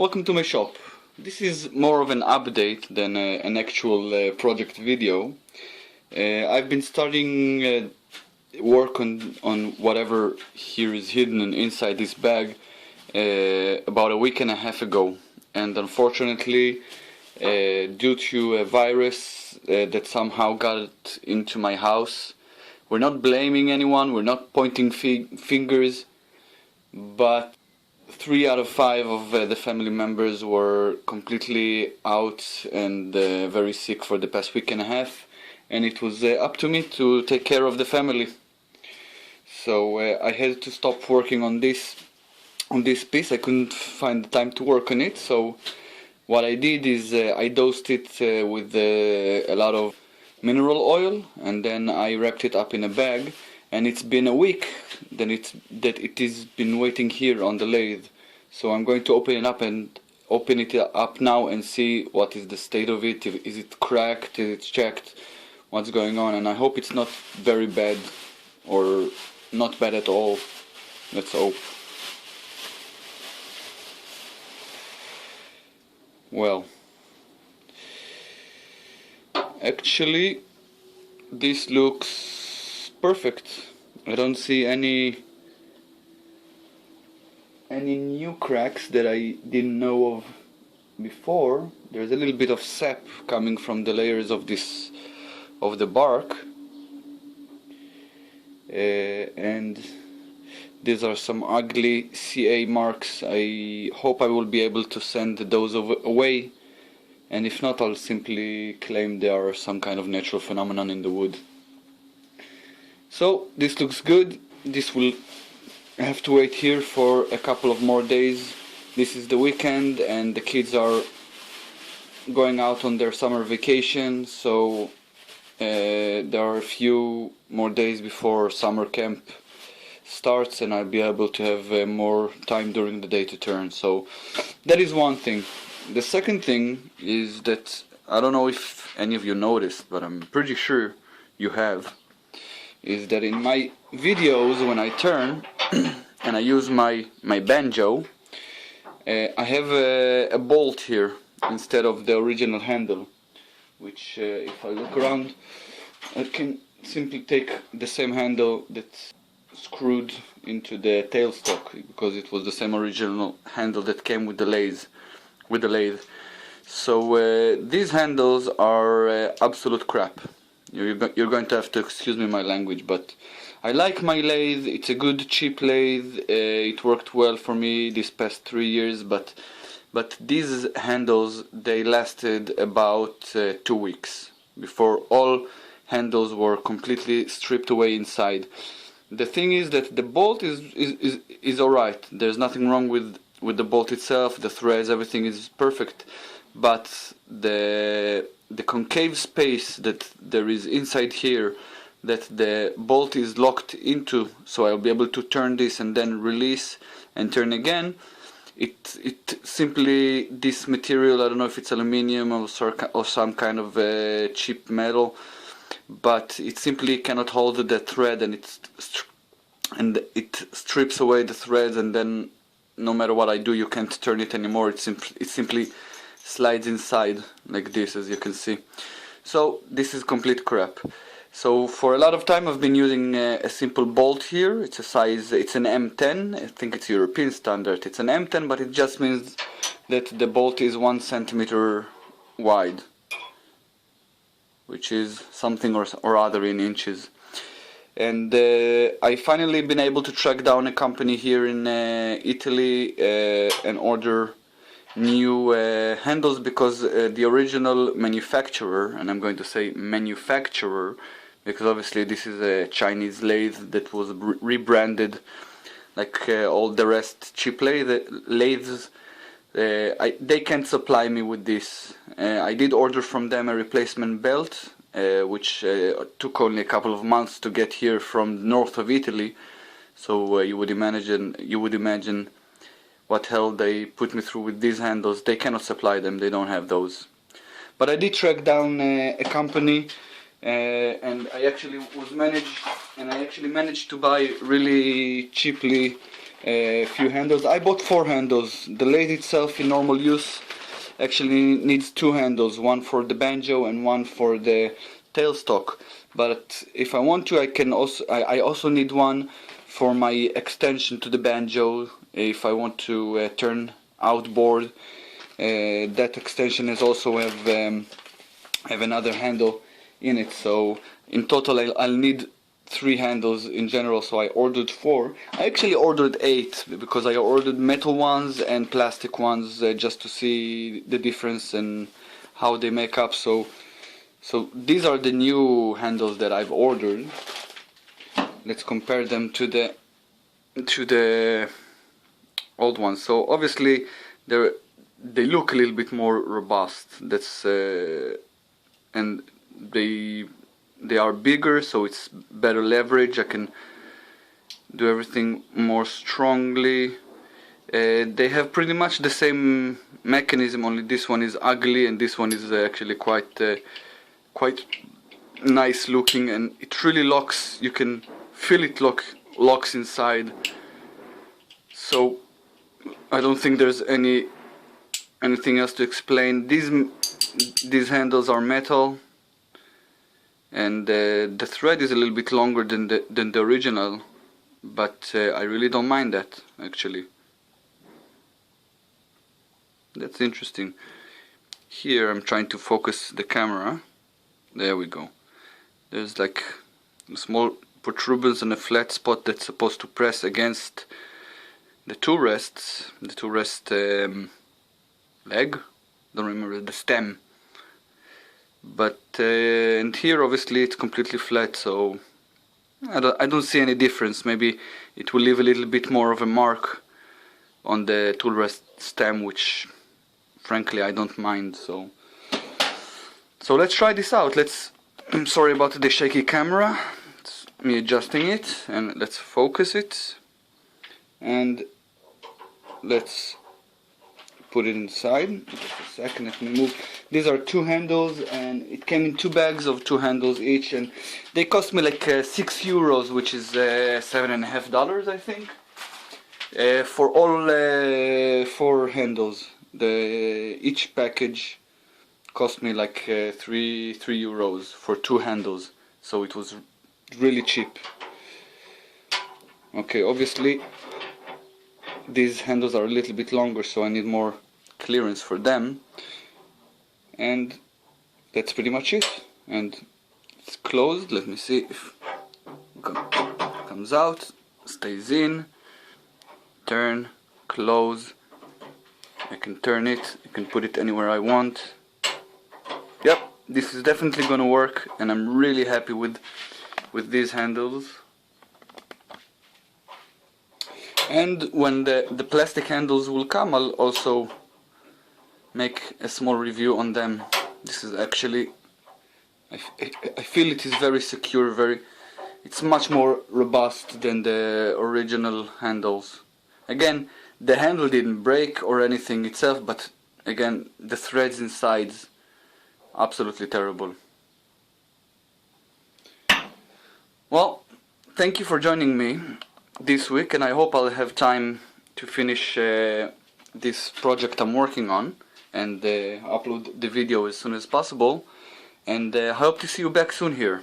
Welcome to my shop. This is more of an update than an actual project video. I've been starting work on whatever here is hidden inside this bag about a week and a half ago, and unfortunately due to a virus that somehow got into my house. We're not blaming anyone, we're not pointing fingers, but 3 out of 5 of the family members were completely out and very sick for the past week and a half, and it was up to me to take care of the family. So I had to stop working on this piece. I couldn't find the time to work on it, so what I did is I dosed it with a lot of mineral oil, and then I wrapped it up in a bag, and it's been a week that it has been waiting here on the lathe. So I'm going to open it up now and see what is the state of it. Is it cracked? Is it checked? What's going on? And I hope it's not very bad or not bad at all. Let's hope. Well, actually this looks perfect. I don't see any new cracks that I didn't know of before. There's a little bit of sap coming from the layers of the bark, and these are some ugly CA marks. I hope I will be able to send those away, and if not, I'll simply claim they are some kind of natural phenomenon in the wood. So this looks good. This will have to wait here for a couple of more days. This is the weekend and the kids are going out on their summer vacation, so there are a few more days before summer camp starts, and I'll be able to have more time during the day to turn. So that is one thing. The second thing is that I don't know if any of you noticed, but I'm pretty sure you have, is that in my videos when I turn and I use my banjo, I have a bolt here instead of the original handle, which if I look around, I can simply take the same handle that's screwed into the tailstock, because it was the same original handle that came with the lathe. So these handles are absolute crap. You're going to have to excuse me my language, but I like my lathe. It's a good cheap lathe. It worked well for me these past 3 years, but these handles, they lasted about 2 weeks before all handles were completely stripped away inside. The thing is that the bolt is alright. There's nothing wrong with the bolt itself. The threads, everything is perfect, but the concave space that there is inside here, that the bolt is locked into, so I'll be able to turn this and then release and turn again. It simply, this material, I don't know if it's aluminium or some kind of cheap metal, but it simply cannot hold the thread, and it strips away the threads, and then no matter what I do, you can't turn it anymore. It simply slides inside like this, as you can see. So this is complete crap. So for a lot of time I've been using a simple bolt here. It's an M10. I think it's European standard. It's an M10, but it just means that the bolt is 1 centimeter wide, which is something or other in inches. And I finally been able to track down a company here in Italy and order new handles, because the original manufacturer, and I'm going to say manufacturer because obviously this is a Chinese lathe that was rebranded like all the rest cheap lathes, they can't supply me with this. I did order from them a replacement belt, which took only a couple of months to get here from north of Italy. So you would imagine what hell they put me through with these handles. They cannot supply them, they don't have those. But I did track down a company, and I actually managed to buy really cheaply a few handles. I bought 4 handles. The lathe itself in normal use actually needs 2 handles, one for the banjo and one for the tailstock. But if I want to, I also need one for my extension to the banjo. If I want to turn outboard, that extension is also have another handle in it. So in total, I'll need 3 handles in general. So I ordered 4. I actually ordered 8 because I ordered metal ones and plastic ones just to see the difference and how they make up. So these are the new handles that I've ordered. Let's compare them to the old ones. So obviously they look a little bit more robust. That's and they are bigger, so it's better leverage. I can do everything more strongly. They have pretty much the same mechanism, only this one is ugly and this one is actually quite nice looking, and it really locks. You can feel it locks inside. So I don't think there's anything else to explain. These handles are metal, and the thread is a little bit longer than the original, but I really don't mind that actually. That's interesting. Here I'm trying to focus the camera. There we go. There's like a small protuberance and a flat spot that's supposed to press against the two rests, leg, don't remember, the stem. But and here obviously it's completely flat, so I don't see any difference. Maybe it will leave a little bit more of a mark on the tool rest stem, which frankly I don't mind. So let's try this out. I'm sorry about the shaky camera. It's me adjusting it, and let's focus it, and let's put it inside. Just a second, let me move. These are 2 handles, and it came in 2 bags of 2 handles each, and they cost me like €6, which is $7.50, I think, for all 4 handles. Each package cost me like €3 for 2 handles, so it was really cheap. Okay, obviously these handles are a little bit longer, so I need more clearance for them, and that's pretty much it. And it's closed. Let me see if it comes out, stays in, turn, close. I can turn it, I can put it anywhere I want. Yep, this is definitely gonna work, and I'm really happy with these handles. And when the plastic handles will come, I'll also make a small review on them. This is actually, I feel it is very secure, it's much more robust than the original handles. Again, the handle didn't break or anything itself, but again, the threads inside, absolutely terrible. Well, thank you for joining me this week, and I hope I'll have time to finish this project I'm working on and upload the video as soon as possible, and I hope to see you back soon here.